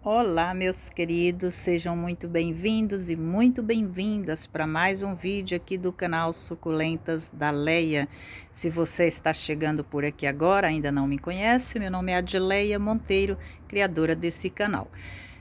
Olá, meus queridos, sejam muito bem-vindos e muito bem-vindas para mais um vídeo aqui do canal Suculentas da Leia. Se você está chegando por aqui agora, ainda não me conhece, meu nome é Adileia Monteiro, criadora desse canal.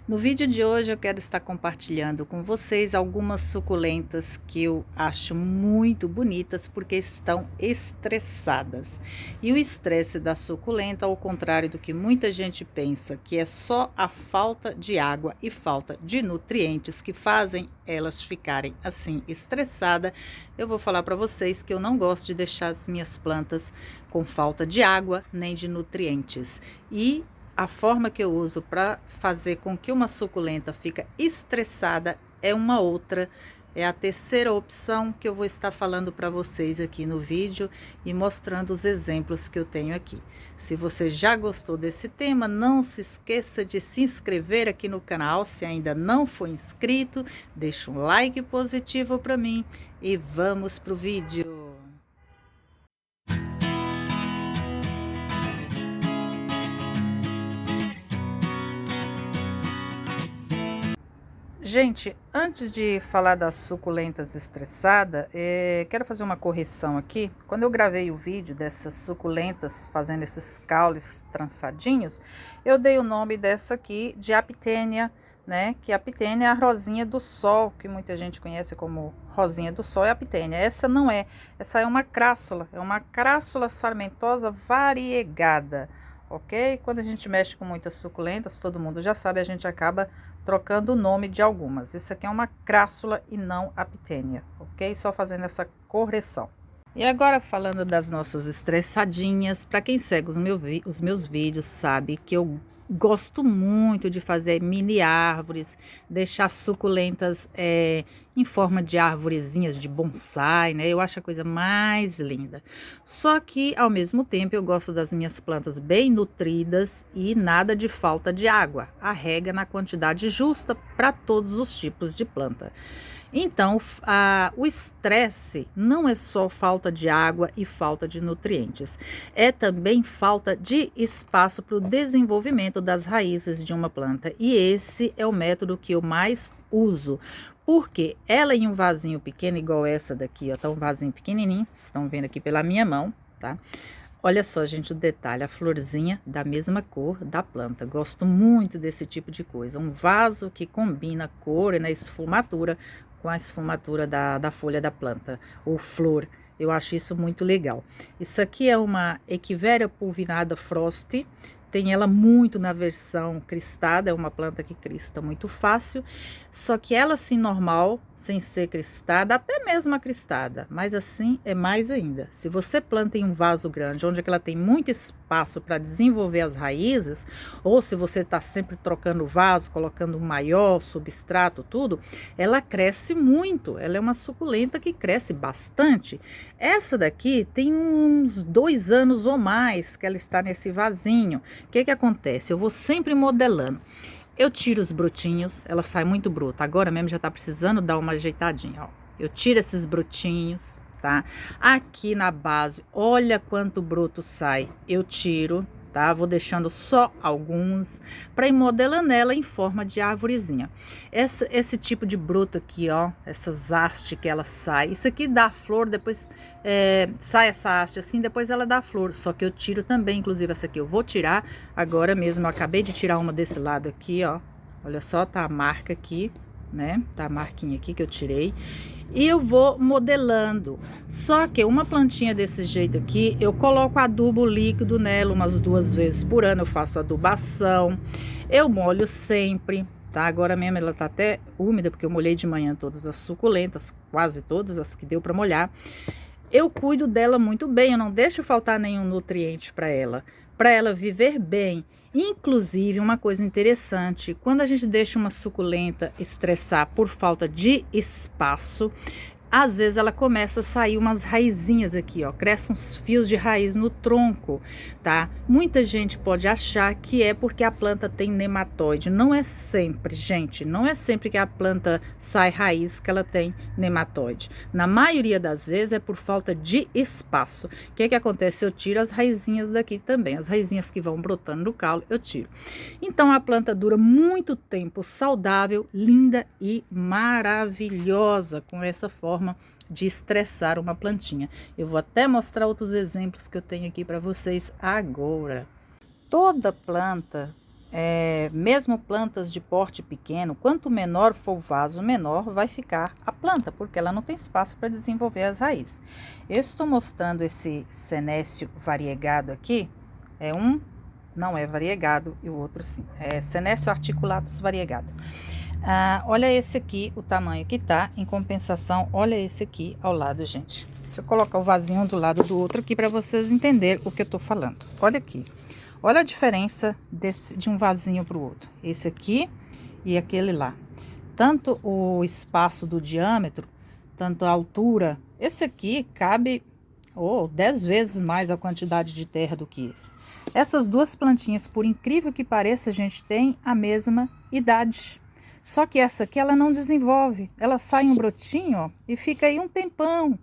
No vídeo de hoje eu quero estar compartilhando com vocês algumas suculentas que eu acho muito bonitas porque estão estressadas. E o estresse da suculenta, ao contrário do que muita gente pensa, que é só a falta de água e falta de nutrientes que fazem elas ficarem assim estressadas, eu vou falar para vocês que eu não gosto de deixar as minhas plantas com falta de água nem de nutrientes. E a forma que eu uso para fazer com que uma suculenta fique estressada é uma outra. É a terceira opção que eu vou estar falando para vocês aqui no vídeo e mostrando os exemplos que eu tenho aqui. Se você já gostou desse tema, não se esqueça de se inscrever aqui no canal. Se ainda não for inscrito, deixa um like positivo para mim e vamos pro vídeo. Gente, antes de falar das suculentas estressadas, quero fazer uma correção aqui. Quando eu gravei o vídeo dessas suculentas fazendo esses caules trançadinhos, eu dei o nome dessa aqui de apitênia, né? Que a apitênia é a rosinha do sol, que muita gente conhece como rosinha do sol, é a apitênia. Essa não é, essa é uma crassula sarmentosa variegada, ok? Quando a gente mexe com muitas suculentas, todo mundo já sabe, a gente acaba trocando o nome de algumas. Isso aqui é uma crassula e não apitênia, ok? Só fazendo essa correção. E agora falando das nossas estressadinhas, para quem segue os meus vídeos sabe que eu gosto muito de fazer mini árvores, deixar suculentas em forma de arvorezinhas de bonsai, né? Eu acho a coisa mais linda. Só que, ao mesmo tempo, eu gosto das minhas plantas bem nutridas e nada de falta de água. A rega na quantidade justa para todos os tipos de planta. Então, o estresse não é só falta de água e falta de nutrientes, é também falta de espaço para o desenvolvimento das raízes de uma planta. E esse é o método que eu mais uso, porque ela em um vasinho pequeno, igual essa daqui, ó, tá um vasinho pequenininho, vocês estão vendo aqui pela minha mão, tá? Olha só, gente, o detalhe, a florzinha da mesma cor da planta. Gosto muito desse tipo de coisa. Um vaso que combina a cor e na esfumatura com a esfumatura da folha da planta, ou flor. Eu acho isso muito legal. Isso aqui é uma Echeveria pulvinata Frost. Tem ela muito na versão cristada, é uma planta que crista muito fácil. Só que ela assim normal, sem ser cristada, até mesmo a cristada, mas assim é mais ainda. Se você planta em um vaso grande, onde ela tem muito espaço para desenvolver as raízes, ou se você está sempre trocando o vaso, colocando um maior substrato, tudo, ela cresce muito. Ela é uma suculenta que cresce bastante. Essa daqui tem uns 2 anos ou mais que ela está nesse vasinho. O que acontece? Eu vou sempre modelando. Eu tiro os brotinhos, ela sai muito bruta. Agora mesmo já tá precisando dar uma ajeitadinha, ó. Eu tiro esses brotinhos, tá? Aqui na base, olha quanto broto sai. Eu tiro, tá? Vou deixando só alguns para ir modelando ela em forma de arvorezinha. Esse tipo de broto aqui, ó, essas hastes que ela sai. Isso aqui dá flor, depois sai essa haste assim, depois ela dá flor. Só que eu tiro também, inclusive essa aqui eu vou tirar agora mesmo. Eu acabei de tirar uma desse lado aqui, ó. Olha só, tá a marca aqui, né? Tá a marquinha aqui que eu tirei. E eu vou modelando. Só que uma plantinha desse jeito aqui, eu coloco adubo líquido nela umas 2 vezes por ano. Eu faço adubação. Eu molho sempre, tá? Agora mesmo ela tá até úmida, porque eu molhei de manhã todas as suculentas, quase todas as que deu para molhar. Eu cuido dela muito bem, eu não deixo faltar nenhum nutriente para ela viver bem. Inclusive, uma coisa interessante, quando a gente deixa uma suculenta estressar por falta de espaço, às vezes ela começa a sair umas raizinhas aqui, ó, cresce uns fios de raiz no tronco, tá? Muita gente pode achar que é porque a planta tem nematóide. Não é sempre, gente, não é sempre que a planta sai raiz que ela tem nematóide. Na maioria das vezes é por falta de espaço. O que que acontece? Eu tiro as raizinhas daqui também, as raizinhas que vão brotando no caule, eu tiro. Então a planta dura muito tempo saudável, linda e maravilhosa com essa forma de estressar uma plantinha. Eu vou até mostrar outros exemplos que eu tenho aqui para vocês agora. Toda planta, mesmo plantas de porte pequeno, quanto menor for o vaso, menor vai ficar a planta, porque ela não tem espaço para desenvolver as raízes. Eu estou mostrando esse senécio variegado aqui, não é variegado e o outro sim, é senécio articulatus variegado. Olha esse aqui, o tamanho que tá, em compensação, olha esse aqui ao lado, gente. Deixa eu colocar o vasinho um do lado do outro aqui para vocês entenderem o que eu tô falando. Olha aqui, olha a diferença de um vasinho para o outro. Esse aqui e aquele lá. Tanto o espaço do diâmetro, tanto a altura. Esse aqui cabe 10 vezes mais a quantidade de terra do que esse. Essas duas plantinhas, por incrível que pareça, a gente tem a mesma idade. Só que essa aqui, ela não desenvolve. Ela sai um brotinho, ó, e fica aí um tempão.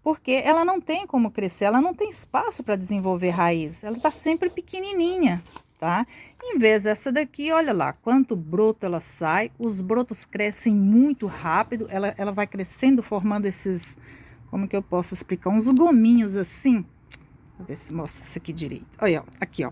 Porque ela não tem como crescer, ela não tem espaço para desenvolver raiz. Ela tá sempre pequenininha, tá? Em vez dessa daqui, olha lá, quanto broto ela sai. Os brotos crescem muito rápido. Ela vai crescendo, formando esses... Como que eu posso explicar? Uns gominhos assim. Vou ver se mostra isso aqui direito. Olha, ó, aqui, ó.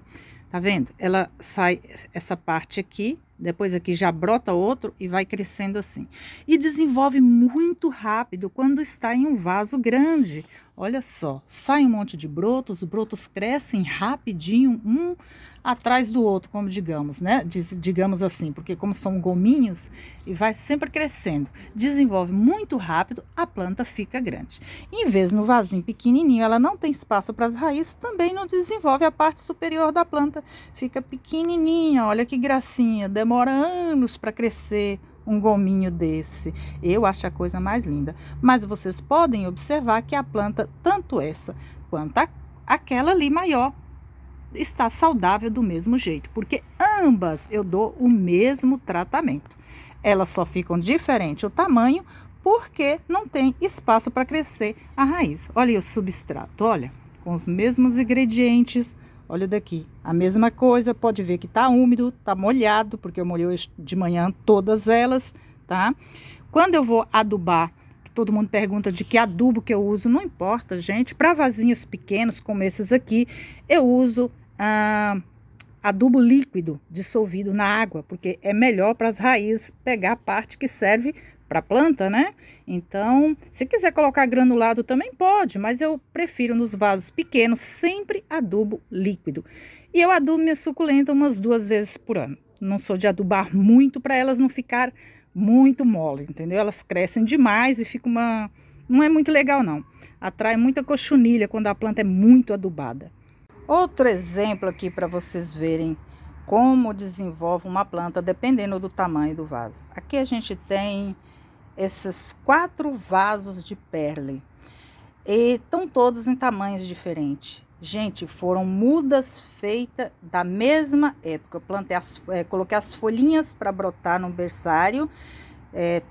Tá vendo? Ela sai essa parte aqui, depois aqui já brota outro e vai crescendo assim. E desenvolve muito rápido quando está em um vaso grande. Olha só, sai um monte de brotos, os brotos crescem rapidinho, um atrás do outro, como digamos, né? Digamos assim, porque como são gominhos, e vai sempre crescendo. Desenvolve muito rápido, a planta fica grande. Em vez no vasinho pequenininho, ela não tem espaço para as raízes, também não desenvolve a parte superior da planta. Fica pequenininha, olha que gracinha, demora anos para crescer um gominho desse. Eu acho a coisa mais linda. Mas vocês podem observar que a planta, tanto essa quanto aquela ali maior, está saudável do mesmo jeito, porque ambas eu dou o mesmo tratamento. Elas só ficam diferente o tamanho porque não tem espaço para crescer a raiz. Olha aí o substrato, olha, com os mesmos ingredientes. Olha daqui, a mesma coisa, pode ver que tá úmido, tá molhado, porque eu molhei hoje de manhã todas elas, tá? Quando eu vou adubar, que todo mundo pergunta de que adubo que eu uso, não importa, gente. Para vasinhos pequenos como esses aqui, eu uso adubo líquido dissolvido na água, porque é melhor para as raízes pegar a parte que serve para a planta, né? Então, se quiser colocar granulado também pode, mas eu prefiro nos vasos pequenos sempre adubo líquido. E eu adubo minha suculenta umas 2 vezes por ano. Não sou de adubar muito para elas não ficar muito mole, entendeu? Elas crescem demais e fica não é muito legal não. Atrai muita cochonilha quando a planta é muito adubada. Outro exemplo aqui para vocês verem como desenvolve uma planta dependendo do tamanho do vaso. Aqui a gente tem esses 4 vasos de perle e estão todos em tamanhos diferentes. Gente, foram mudas feitas da mesma época. Eu plantei coloquei as folhinhas para brotar no berçário,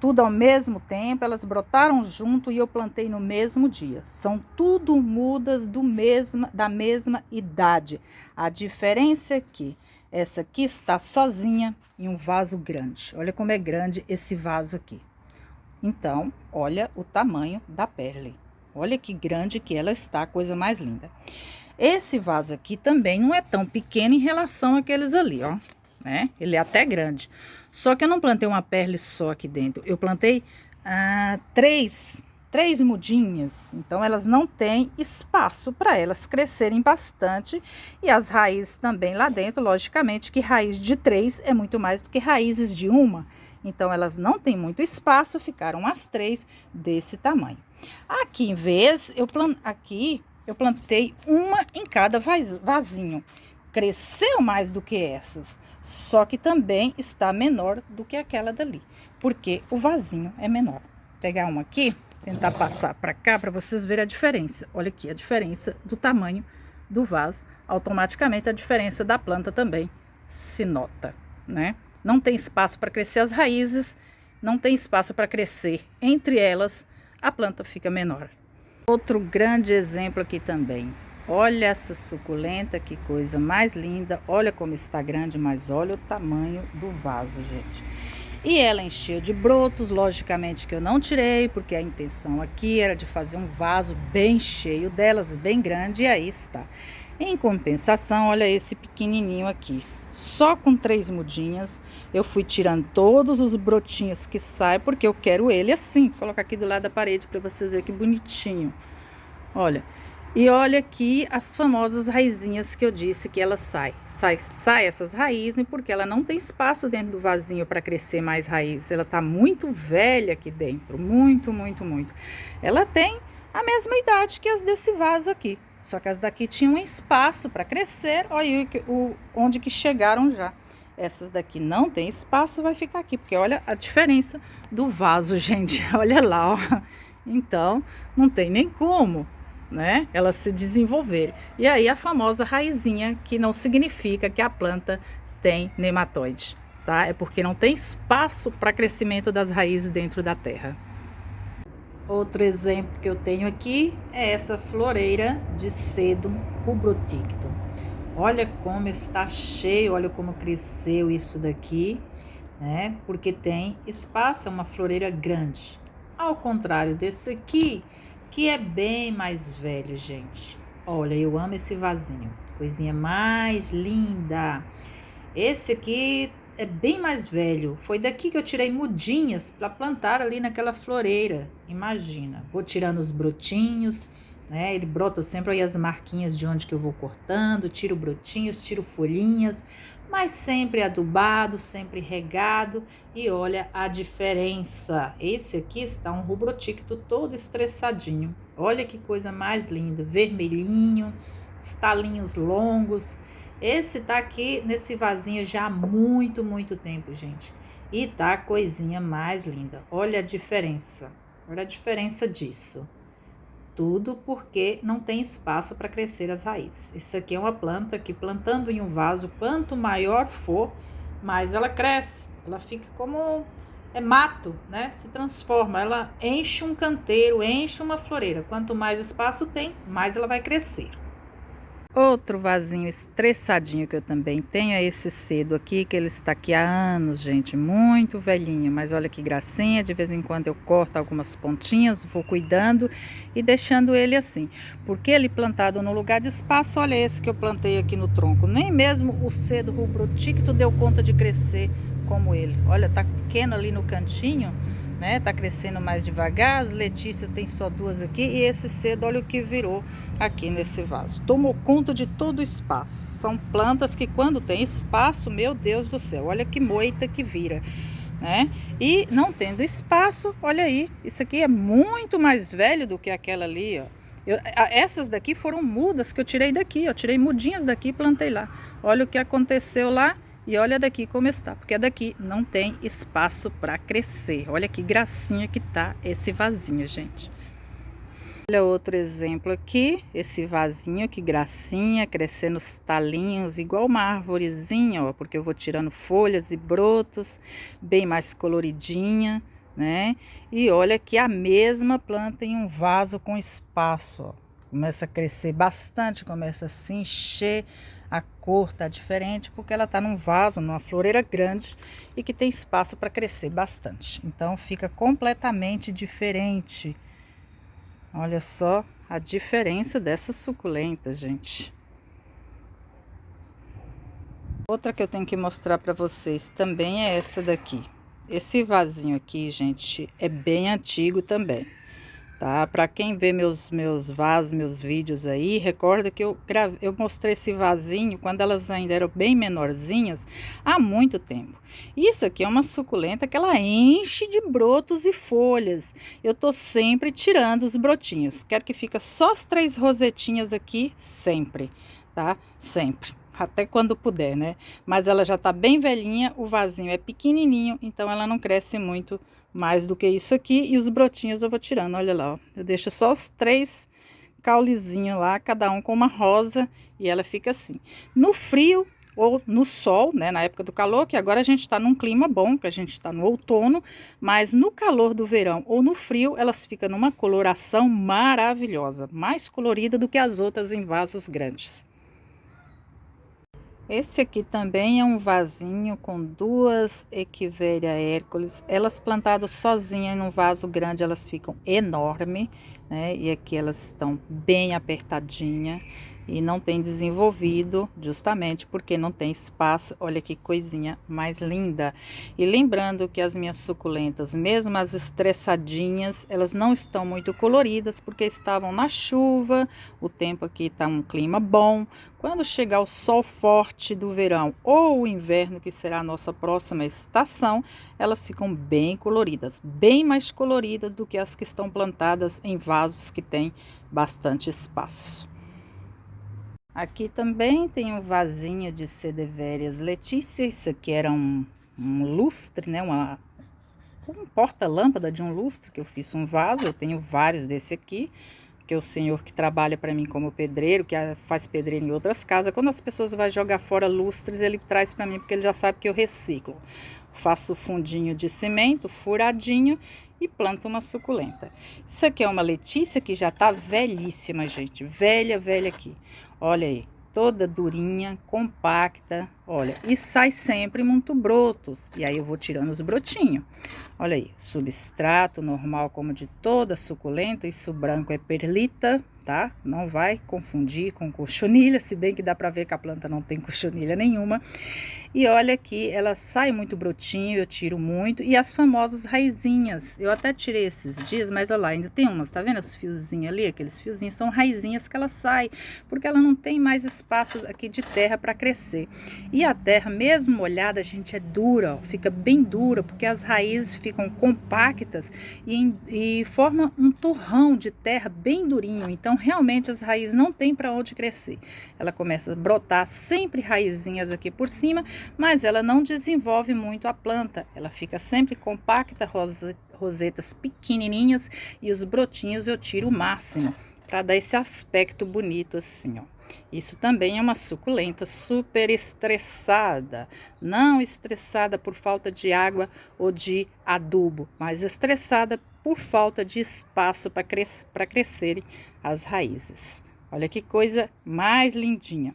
tudo ao mesmo tempo, elas brotaram junto e eu plantei no mesmo dia. São tudo mudas da mesma idade. A diferença é que essa aqui está sozinha em um vaso grande. Olha como é grande esse vaso aqui. Então, olha o tamanho da perle. Olha que grande que ela está, coisa mais linda. Esse vaso aqui também não é tão pequeno em relação àqueles ali, ó, né? Ele é até grande. Só que eu não plantei uma perle só aqui dentro. Eu plantei três mudinhas. Então, elas não têm espaço para elas crescerem bastante. E as raízes também lá dentro, logicamente que raiz de 3 é muito mais do que raízes de 1. Então, elas não têm muito espaço, ficaram as 3 desse tamanho. Aqui, em vez, eu plantei uma em cada vasinho. Cresceu mais do que essas, só que também está menor do que aquela dali, porque o vasinho é menor. Vou pegar uma aqui, tentar passar para cá para vocês verem a diferença. Olha aqui a diferença do tamanho do vaso. Automaticamente a diferença da planta também se nota, né? Não tem espaço para crescer as raízes, não tem espaço para crescer entre elas, a planta fica menor. Outro grande exemplo aqui também. Olha essa suculenta, que coisa mais linda. Olha como está grande, mas olha o tamanho do vaso, gente. E ela encheu de brotos, logicamente que eu não tirei, porque a intenção aqui era de fazer um vaso bem cheio delas, bem grande, e aí está. Em compensação, olha esse pequenininho aqui. Só com 3 mudinhas, eu fui tirando todos os brotinhos que saem, porque eu quero ele assim. Vou colocar aqui do lado da parede para vocês verem que bonitinho. Olha, e olha aqui as famosas raizinhas que eu disse que ela sai essas raízes, porque ela não tem espaço dentro do vasinho para crescer mais raiz. Ela tá muito velha aqui dentro, muito. Ela tem a mesma idade que as desse vaso aqui. Só que as daqui tinham espaço para crescer, olha onde que chegaram já. Essas daqui não tem espaço, vai ficar aqui, porque olha a diferença do vaso, gente. Olha lá, ó. Então, não tem nem como, né, elas se desenvolverem. E aí a famosa raizinha, que não significa que a planta tem nematóide, tá? É porque não tem espaço para crescimento das raízes dentro da terra. Outro exemplo que eu tenho aqui é essa floreira de cedo rubrotícto. Olha como está cheio, olha como cresceu isso daqui, né? Porque tem espaço, é uma floreira grande. Ao contrário desse aqui, que é bem mais velho, gente. Olha, eu amo esse vasinho, coisinha mais linda. Esse aqui é bem mais velho. Foi daqui que eu tirei mudinhas para plantar ali naquela floreira. Imagina, vou tirando os brotinhos, né? Ele brota sempre aí as marquinhas de onde que eu vou cortando, tiro brotinhos, tiro folhinhas, mas sempre adubado, sempre regado. E olha a diferença. Esse aqui está um rubrotícto todo estressadinho. Olha que coisa mais linda, vermelhinho, os talinhos longos. Esse tá aqui nesse vasinho já há muito tempo, gente. E tá a coisinha mais linda. Olha a diferença. Olha a diferença disso. Tudo porque não tem espaço para crescer as raízes. Isso aqui é uma planta que, plantando em um vaso, quanto maior for, mais ela cresce. Ela fica como mato, né? Se transforma. Ela enche um canteiro, enche uma floreira. Quanto mais espaço tem, mais ela vai crescer. Outro vasinho estressadinho que eu também tenho é esse cedo aqui, que ele está aqui há anos, gente, muito velhinho, mas olha que gracinha. De vez em quando eu corto algumas pontinhas, vou cuidando e deixando ele assim, porque ele plantado no lugar de espaço, olha esse que eu plantei aqui no tronco, nem mesmo o cedo rubrotícto deu conta de crescer como ele. Olha, tá pequeno ali no cantinho, né? Tá crescendo mais devagar. As Letícias tem só 2 aqui, e esse cedo, olha o que virou aqui nesse vaso. Tomou conta de todo o espaço. São plantas que, quando tem espaço, meu Deus do céu, olha que moita que vira, né? E não tendo espaço, olha aí, isso aqui é muito mais velho do que aquela ali, ó. Essas daqui foram mudas que eu tirei daqui, eu tirei mudinhas daqui e plantei lá. Olha o que aconteceu lá. E olha daqui como está, porque daqui não tem espaço para crescer. Olha que gracinha que tá esse vasinho, gente. Olha outro exemplo aqui, esse vasinho, que gracinha, crescendo os talinhos, igual uma arvorezinha, ó, porque eu vou tirando folhas e brotos, bem mais coloridinha, né? E olha que a mesma planta em um vaso com espaço, ó. Começa a crescer bastante, começa a se encher. A cor tá diferente porque ela tá num vaso, numa floreira grande e que tem espaço para crescer bastante. Então fica completamente diferente. Olha só a diferença dessas suculentas, gente. Outra que eu tenho que mostrar para vocês também é essa daqui. Esse vasinho aqui, gente, é bem antigo também. Tá? Para quem vê meus vasos, meus vídeos aí, recorda que eu mostrei esse vasinho quando elas ainda eram bem menorzinhas, há muito tempo. Isso aqui é uma suculenta que ela enche de brotos e folhas. Eu tô sempre tirando os brotinhos. Quero que fica só as 3 rosetinhas aqui, sempre, tá? Sempre. até quando puder, né? Mas ela já tá bem velhinha, o vasinho é pequenininho, então ela não cresce muito mais do que isso aqui. E os brotinhos eu vou tirando, olha lá, ó. Eu deixo só os 3 caulezinhos lá, cada um com uma rosa, e ela fica assim. No frio ou no sol, né, na época do calor, que agora a gente está num clima bom, que a gente está no outono, mas no calor do verão ou no frio, elas ficam numa coloração maravilhosa, mais colorida do que as outras em vasos grandes. Esse aqui também é um vasinho com 2 Echeveria Hércules. Elas plantadas sozinhas num vaso grande, elas ficam enormes, né? E aqui elas estão bem apertadinhas e não tem desenvolvido, justamente porque não tem espaço. Olha que coisinha mais linda. E lembrando que as minhas suculentas, mesmo as estressadinhas, elas não estão muito coloridas porque estavam na chuva. O tempo aqui está um clima bom. Quando chegar o sol forte do verão ou o inverno, que será a nossa próxima estação, elas ficam bem coloridas, bem mais coloridas do que as que estão plantadas em vasos que tem bastante espaço. Aqui também tem um vasinho de Cedevérias Letícia. Isso aqui era um lustre, né? Um porta-lâmpada de um lustre que eu fiz um vaso. Eu tenho vários desse aqui, que é o senhor que trabalha para mim como pedreiro, que faz pedreiro em outras casas. Quando as pessoas vão jogar fora lustres, ele traz para mim, porque ele já sabe que eu reciclo. Faço o fundinho de cimento, furadinho, e planto uma suculenta. Isso aqui é uma Letícia que já tá velhíssima, gente. Velha, velha aqui. Olha aí, toda durinha, compacta. Olha, e sai sempre muito brotos. E aí eu vou tirando os brotinhos. Olha aí, substrato normal como de toda suculenta. Isso branco é perlita, tá? Não vai confundir com cochonilha, se bem que dá pra ver que a planta não tem cochonilha nenhuma. E olha aqui, ela sai muito brotinho, eu tiro muito. E as famosas raizinhas, eu até tirei esses dias, mas olha lá, ainda tem umas, tá vendo os fiozinhos ali? Aqueles fiozinhos são raizinhas que ela sai, porque ela não tem mais espaço aqui de terra para crescer. E a terra, mesmo molhada, gente, é dura, ó, fica bem dura, porque as raízes ficam compactas e formam um torrão de terra bem durinho. Então, realmente, as raízes não tem para onde crescer. Ela começa a brotar sempre raizinhas aqui por cima, mas ela não desenvolve muito a planta. Ela fica sempre compacta, rosetas pequenininhas, e os brotinhos eu tiro o máximo para dar esse aspecto bonito assim, ó. Isso também é uma suculenta super estressada, não estressada por falta de água ou de adubo, mas estressada por falta de espaço para crescerem as raízes. Olha que coisa mais lindinha.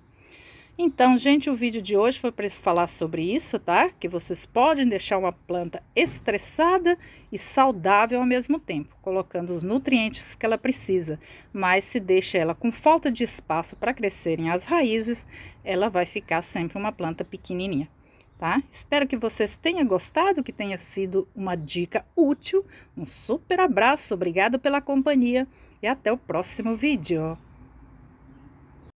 Então, gente, o vídeo de hoje foi para falar sobre isso, tá? Que vocês podem deixar uma planta estressada e saudável ao mesmo tempo, colocando os nutrientes que ela precisa. Mas se deixa ela com falta de espaço para crescerem as raízes, ela vai ficar sempre uma planta pequenininha, tá? Espero que vocês tenham gostado, que tenha sido uma dica útil. Um super abraço, obrigado pela companhia e até o próximo vídeo.